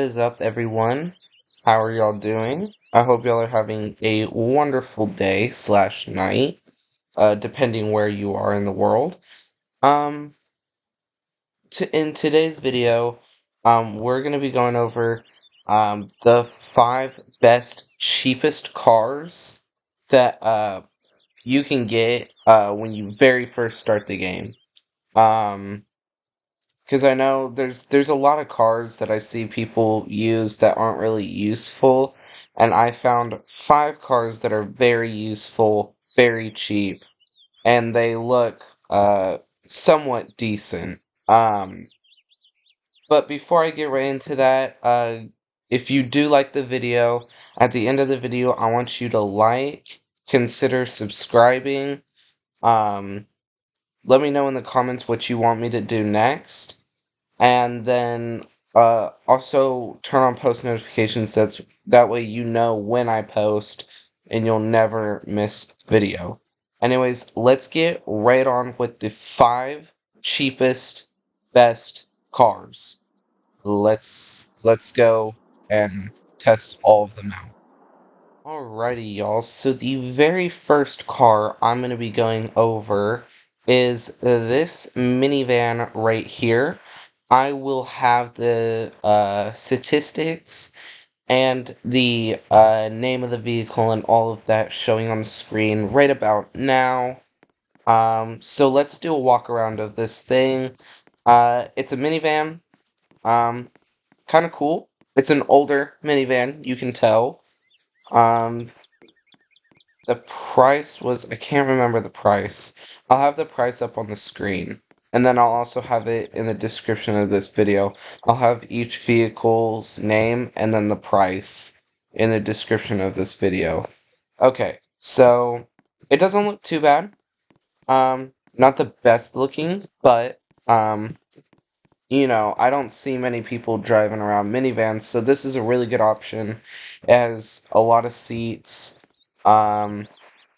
is up, everyone? How are y'all doing? I hope y'all are having a wonderful day slash night, depending where you are in the world. Um, in today's video, we're gonna be going over the 5 best cheapest cars that you can get when you very first start the game. Um, Because I know there's a lot of cars that I see people use that aren't really useful, and I found 5 cars that are very useful, very cheap, and they look somewhat decent. But before I get right into that, if you do like the video, at the end of the video, I want you to like, consider subscribing. Um, Let me know in the comments what you want me to do next. And then also turn on post notifications. That way you know when I post and you'll never miss video. Anyways, let's get right on with the 5 cheapest best cars. Let's go and test all of them out. Alrighty, y'all. So the very first car I'm going to be going over is this minivan right here. I will have the statistics and the name of the vehicle and all of that showing on the screen right about now. So let's do a walk around of this thing. It's a minivan. Kind of cool. It's an older minivan, you can tell. Um, The price was, I can't remember the price. I'll have the price up on the screen. And then I'll also have it in the description of this video. I'll have each vehicle's name and then the price in the description of this video. Okay, so it doesn't look too bad. Not the best looking, but I don't see many people driving around minivans, so this is a really good option. It has a lot of seats. And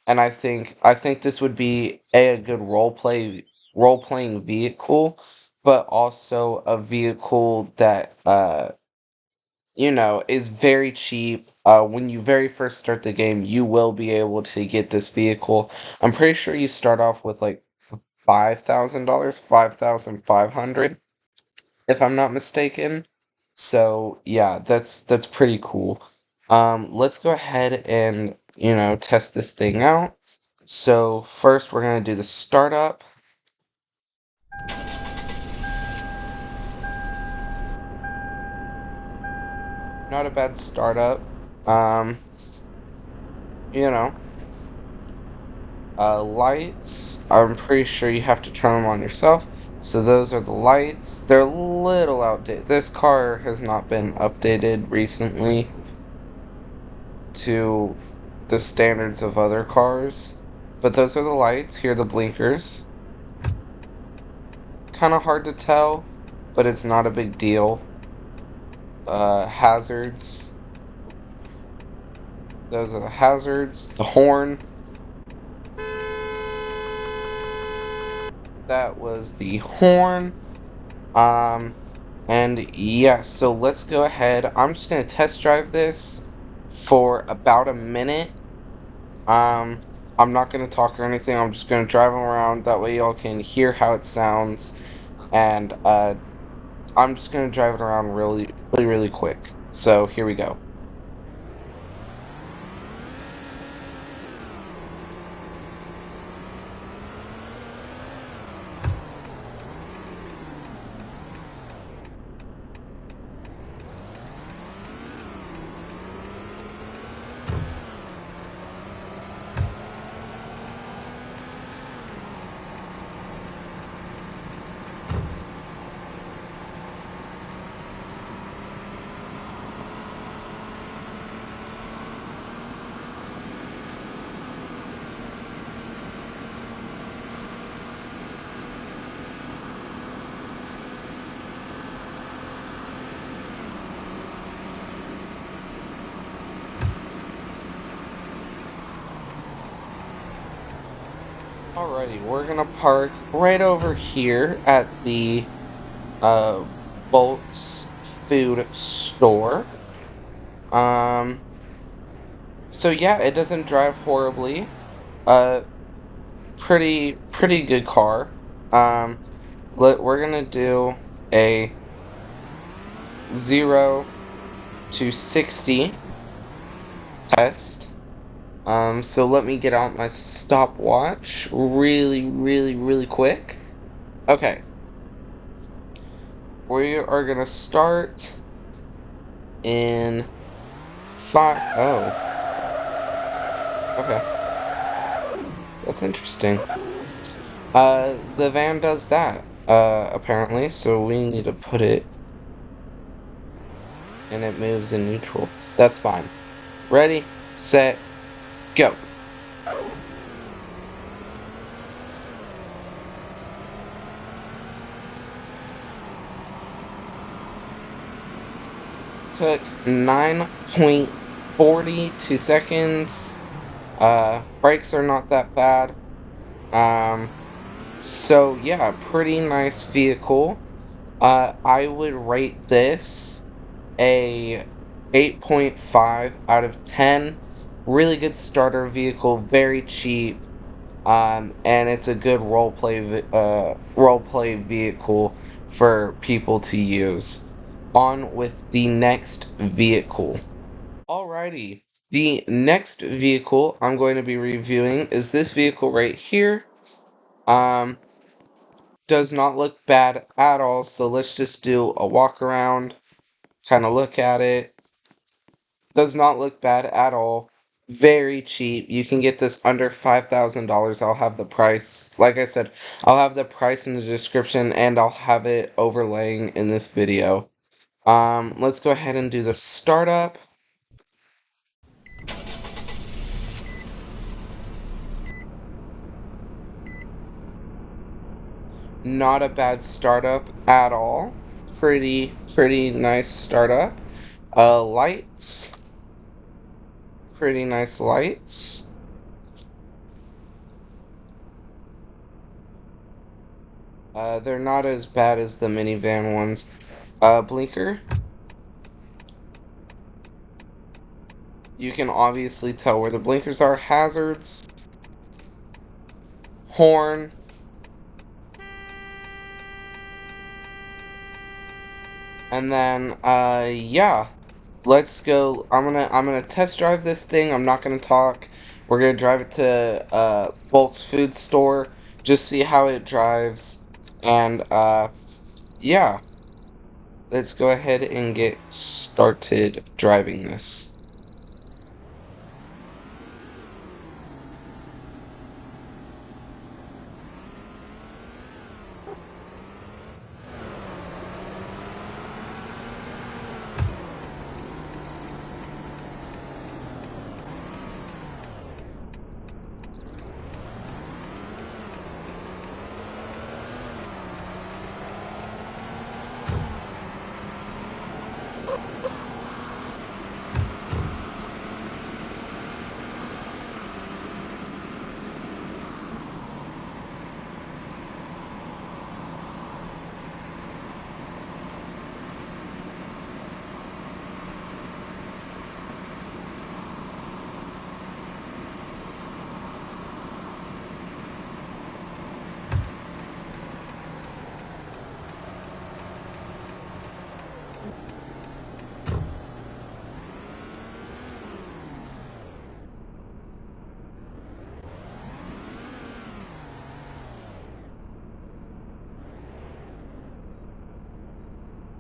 I think this would be a good role playing vehicle, but also a vehicle that is very cheap. When you very first start the game, you will be able to get this vehicle. I'm pretty sure you start off with like $5,000, 5,500, if I'm not mistaken. So yeah, that's pretty cool. Let's go ahead and test this thing out. So first we're gonna do the startup. Not a bad startup. Um, you know, Lights. I'm pretty sure you have to turn them on yourself. So those are the lights. They're a little outdated. This car has not been updated recently to the standards of other cars. But those are the lights. Here are the blinkers. Kind of hard to tell, but it's not a big deal. Hazards. Those are the hazards. The horn. That was the horn. And yeah, so let's go ahead. I'm just gonna test drive this for about a minute. I'm not gonna talk or anything. I'm just gonna drive them around. That way y'all can hear how it sounds. And I'm just gonna drive it around really, really, really quick. So here we go. Alrighty, we're gonna park right over here at the uh, food store. Um, so yeah, it doesn't drive horribly. Uh, pretty good car. We're gonna do a 0 to 60 test. So let me get out my stopwatch really quick. Okay, we are gonna start in 5. Oh, okay, that's interesting. The van does that, apparently, so we need to put it, and it moves in neutral. That's fine. Ready, set, go. Took 9.42 seconds. Brakes are not that bad. So yeah, pretty nice vehicle. I would rate this a 8.5 out of 10. Really good starter vehicle, very cheap. And it's a good role play vehicle for people to use. On with the next vehicle. Alrighty, the next vehicle I'm going to be reviewing is this vehicle right here. Um, does not look bad at all, so let's just do a walk around, kind of look at it. Does not look bad at all. Very cheap. You can get this under $5,000. I'll have the price. Like I said, I'll have the price in the description and I'll have it overlaying in this video. Let's go ahead and do the startup. Not a bad startup at all. Pretty nice startup. Lights. Pretty nice lights. They're not as bad as the minivan ones. Blinker. You can obviously tell where the blinkers are. Hazards. Horn. And then, yeah. Let's go. I'm gonna test drive this thing. I'm not gonna talk. We're gonna drive it to, Bulk's food store. Just see how it drives. And, yeah. Let's go ahead and get started driving this.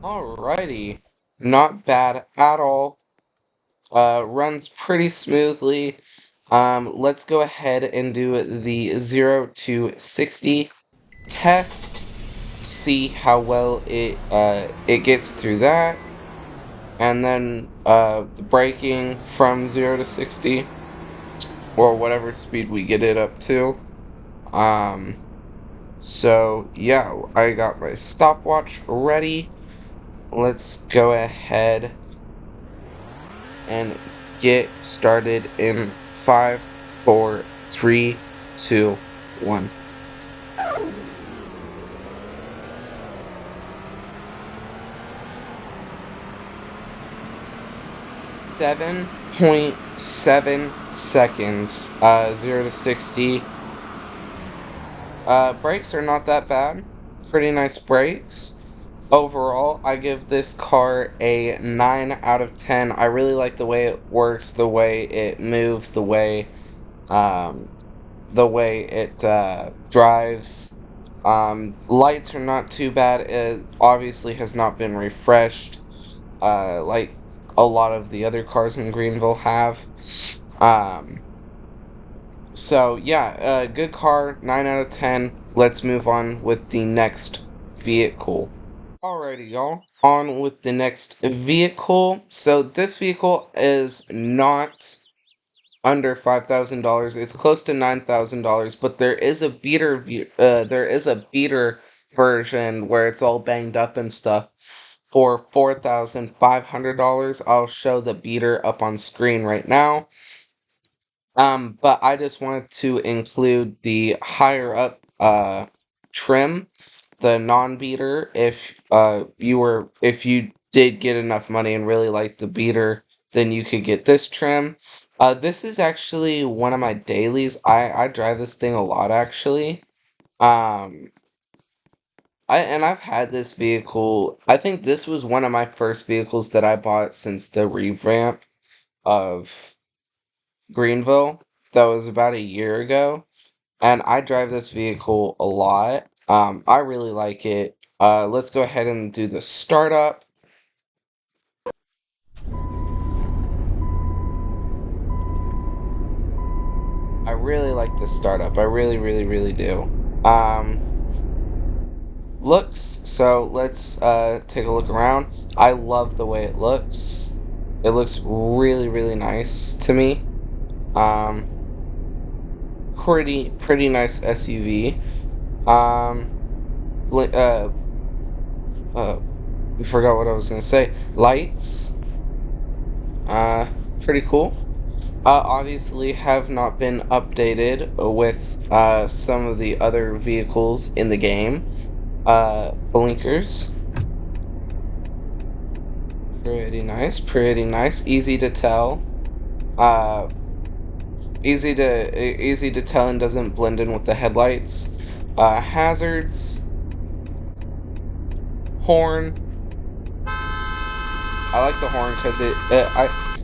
Alrighty. Not bad at all. Runs pretty smoothly. Let's go ahead and do the 0 to 60 test. See how well it gets through that. And then, the braking from 0 to 60. Or whatever speed we get it up to. Um, so, yeah, I got my stopwatch ready. Let's go ahead and get started in 5, 4, 3, 2, 1. 7.7 seconds, 0 to 60. Brakes are not that bad. Pretty nice brakes. Overall, I give this car a 9 out of 10. I really like the way it works, the way it moves, um, the way it drives. Lights are not too bad. It obviously has not been refreshed, like a lot of the other cars in Greenville have. Um, so yeah, good car, 9 out of 10. Let's move on with the next vehicle. Alrighty, y'all. On with the next vehicle. So this vehicle is not under $5,000. It's close to $9,000, but there is a beater version where it's all banged up and stuff for $4,500. I'll show the beater up on screen right now. But I just wanted to include the higher up trim, the non-beater. If you did get enough money and really liked the beater, then you could get this trim. This is actually one of my dailies. I drive this thing a lot actually. Um, I've had this vehicle. I think this was one of my first vehicles that I bought since the revamp of Greenville. That was about a year ago, and I drive this vehicle a lot. I really like it. Let's go ahead and do the startup. I really like the startup. I really, really, really do. Looks. So let's take a look around. I love the way it looks. It looks really, really nice to me. Um, pretty nice SUV. Um, I forgot what I was gonna say. Lights. Pretty cool. Obviously have not been updated with some of the other vehicles in the game. Blinkers. Pretty nice. Easy to tell. Uh, easy to tell and doesn't blend in with the headlights. Hazards. Horn. I like the horn because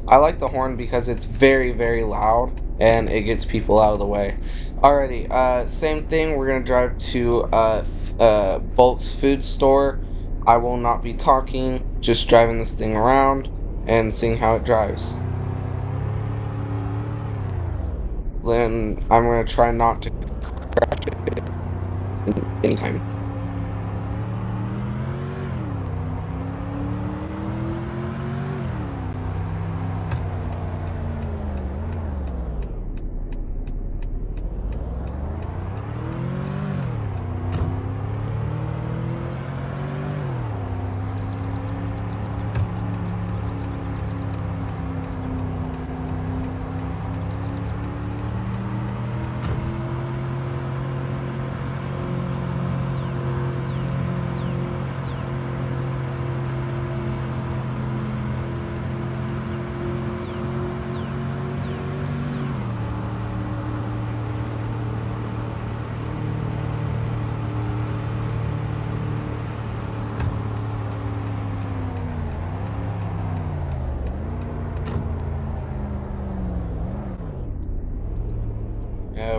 I like the horn because it's very, very loud and it gets people out of the way. Alrighty, same thing. We're gonna drive to Bolt's food store. I will not be talking, just driving this thing around and seeing how it drives. Then I'm gonna try not to crash it anytime.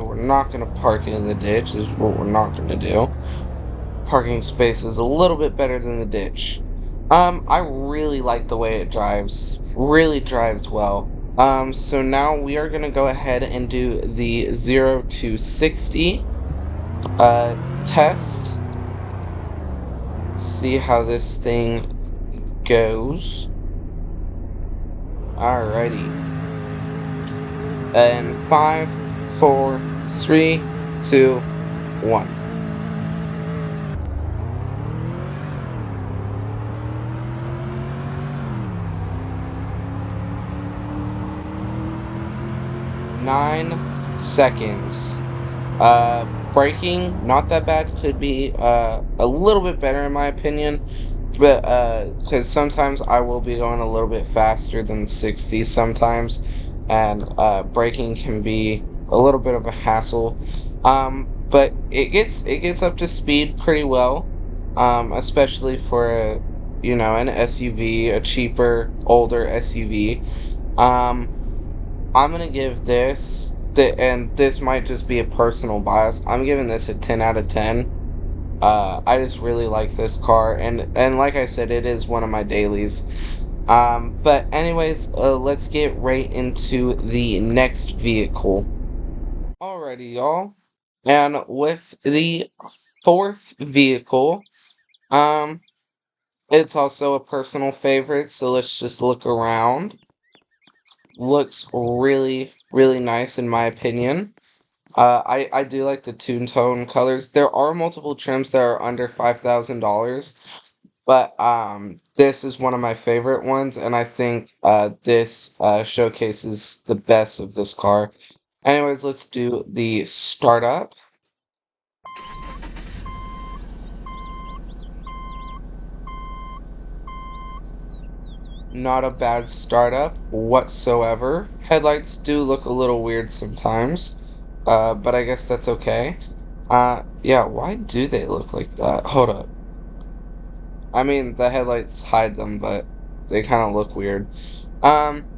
We're not going to park it in the ditch. This is what we're not going to do. Parking space is a little bit better than the ditch. I really like the way it drives. Really drives well. So now we are going to go ahead and do the 0 to 60 test. See how this thing goes. Alrighty. And 5, 4, 3, 2, 1. Nine seconds. Braking, not that bad. Could be a little bit better in my opinion. but because sometimes I will be going a little bit faster than 60 sometimes, and braking can be a little bit of a hassle. But it gets up to speed pretty well, especially for an SUV, a cheaper, older SUV. Um, I'm gonna give and this might just be a personal bias. I'm giving this a 10 out of 10. I just really like this car, and like I said, it is one of my dailies. But anyways, let's get right into the next vehicle. Alrighty, y'all. And with the fourth vehicle, um, it's also a personal favorite, so let's just look around. Looks really, really nice in my opinion. I do like the two-tone colors. There are multiple trims that are under $5,000, but this is one of my favorite ones, and I think this showcases the best of this car. Anyways, let's do the startup. Not a bad startup whatsoever. Headlights do look a little weird sometimes, but I guess that's okay. Yeah, why do they look like that? Hold up. I mean, the headlights hide them, but they kind of look weird. Um,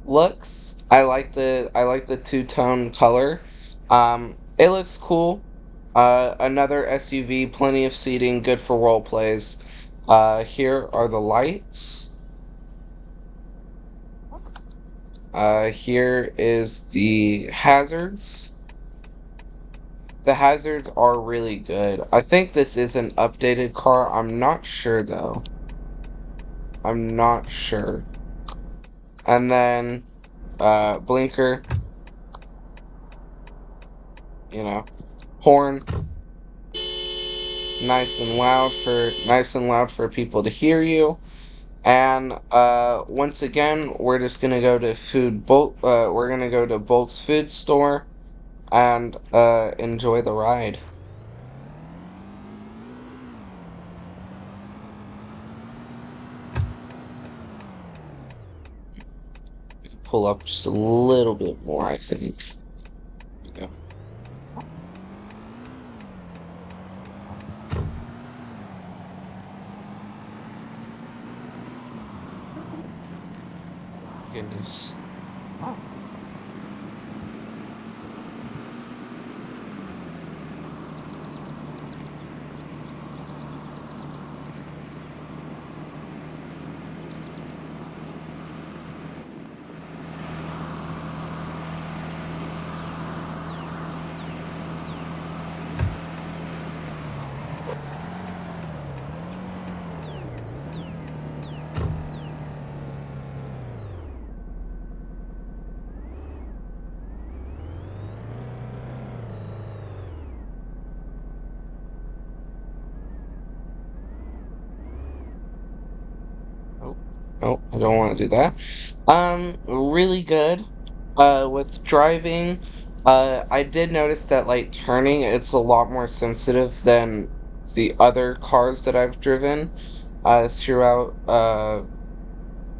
Looks, I like the two-tone color. It looks cool. Another SUV, plenty of seating, good for role plays. Here are the lights. Here is the hazards. The hazards are really good. I think this is an updated car. I'm not sure though. I'm not sure. And then blinker, horn, nice and loud for people to hear you. And once again, we're just gonna go to we're gonna go to Bolt's Food Store and enjoy the ride. We can pull up just a little bit more, I think. There we go. Goodness. Oh, oh, I don't want to do that. Really good. With driving, I did notice that, like, turning, it's a lot more sensitive than the other cars that I've driven, throughout,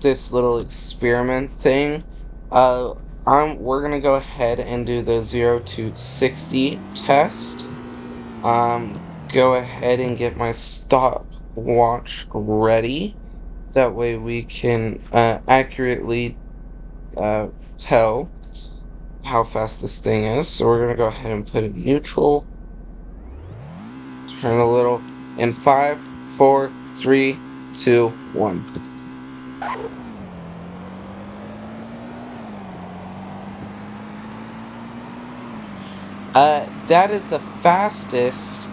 this little experiment thing. Uh, we're gonna go ahead and do the 0 to 60 test. Go ahead and get my stopwatch ready. That way we can accurately tell how fast this thing is. So we're gonna go ahead and put it neutral. Turn a little. In 5, 4, 3, 2, 1. That is the fastest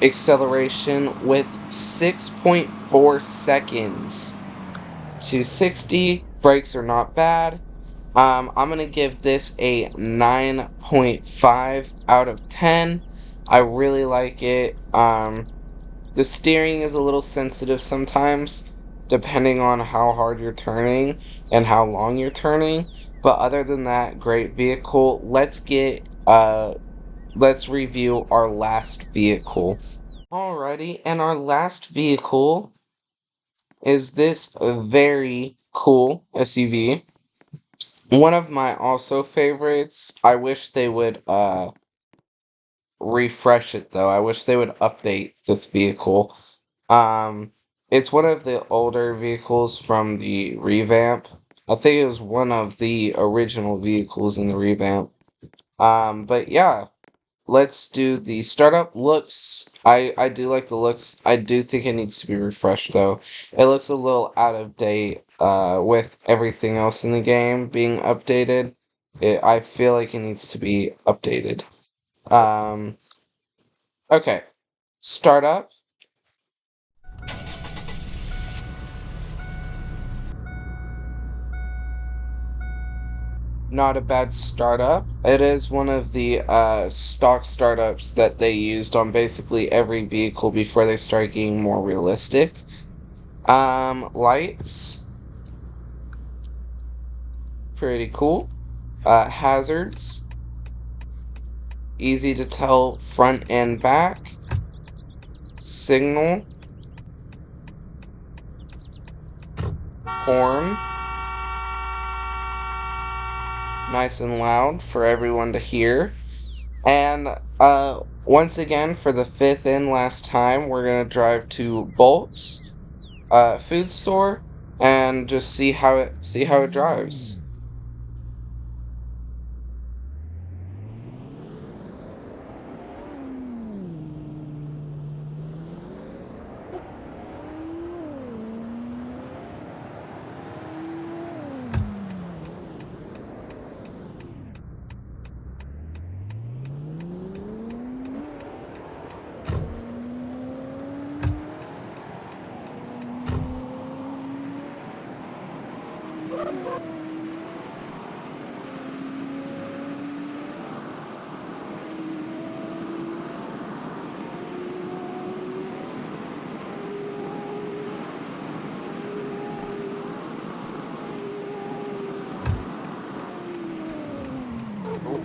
acceleration with 6.4 seconds to 60. Brakes are not bad. I'm going to give this a 9.5 out of 10. I really like it. The steering is a little sensitive sometimes, depending on how hard you're turning and how long you're turning. But other than that, great vehicle. Let's review our last vehicle. Alrighty, and our last vehicle is this very cool SUV. One of my also favorites. I wish they would refresh it though. I wish they would update this vehicle. Um, it's one of the older vehicles from the revamp. I think it was one of the original vehicles in the revamp. But yeah, let's do the startup looks. I do like the looks. I do think it needs to be refreshed though. It looks a little out of date with everything else in the game being updated. I feel like it needs to be updated. Um, okay. Startup. Not a bad startup. It is one of the stock startups that they used on basically every vehicle before they started getting more realistic. Lights. Pretty cool. Hazards. Easy to tell front and back. Signal. Horn. Nice and loud for everyone to hear. And once again, for the fifth and last time, we're gonna drive to Bolt's food store and just see how it drives. Oh,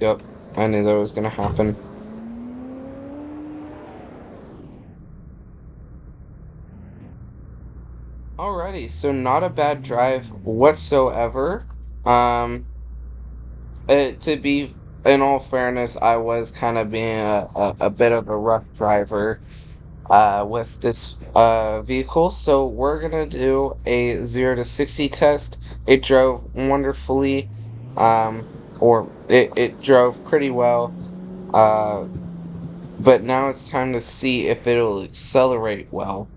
yep, I knew that was gonna happen. Alrighty, so not a bad drive whatsoever. Um, to be in all fairness, I was kind of being a bit of a rough driver with this vehicle. So we're gonna do a 0 to 60 test. It drove wonderfully, or it drove pretty well. Uh, but now it's time to see if it'll accelerate well.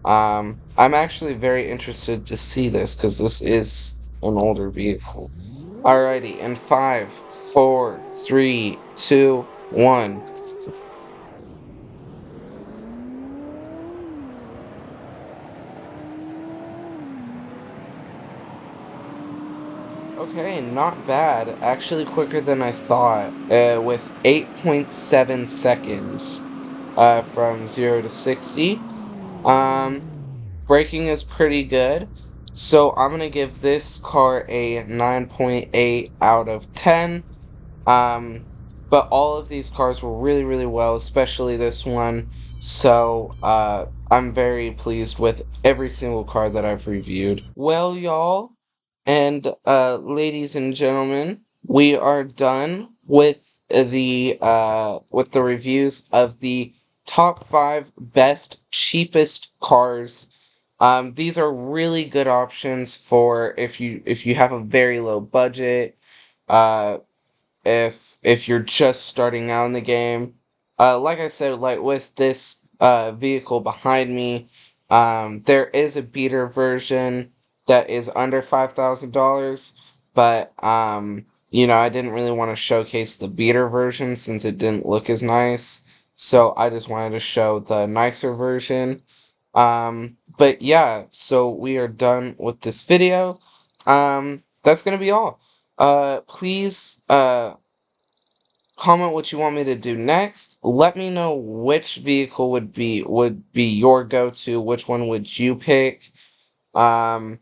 I'm actually very interested to see this because this is an older vehicle. Alrighty, in 5, 4, 3, 2, 1. Okay, not bad. Actually, quicker than I thought. With 8.7 seconds. From 0 to 60. Um, braking is pretty good. So I'm gonna give this car a 9.8 out of 10. Um, but all of these cars were really, really well, especially this one. So, I'm very pleased with every single car that I've reviewed. Well, y'all, and ladies and gentlemen, we are done with the reviews of the top 5 best cheapest cars. These are really good options for if you have a very low budget. Uh, if you're just starting out in the game. Like I said, like with this vehicle behind me, there is a beater version that is under $5,000, but I didn't really want to showcase the beater version since it didn't look as nice. So I just wanted to show the nicer version. But yeah, so we are done with this video. That's gonna be all. Please, comment what you want me to do next. Let me know which vehicle would be your go-to. Which one would you pick? Um,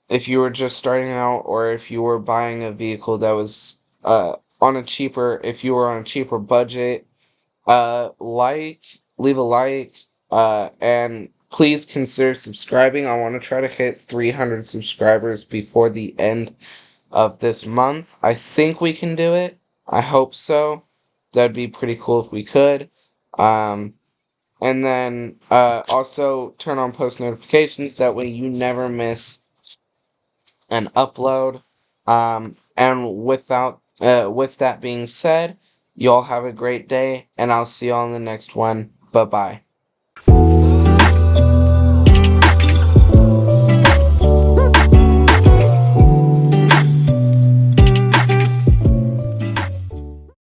if you were just starting out, or if you were buying a vehicle that was if you were on a cheaper budget. Like leave a like, and please consider subscribing. I want to try to hit 300 subscribers before the end of this month. I think we can do it. I hope so. That'd be pretty cool if we could. Um, and then also turn on post notifications. That way you never miss an upload. And with that being said, you all have a great day, and I'll see you all in the next one. Bye bye.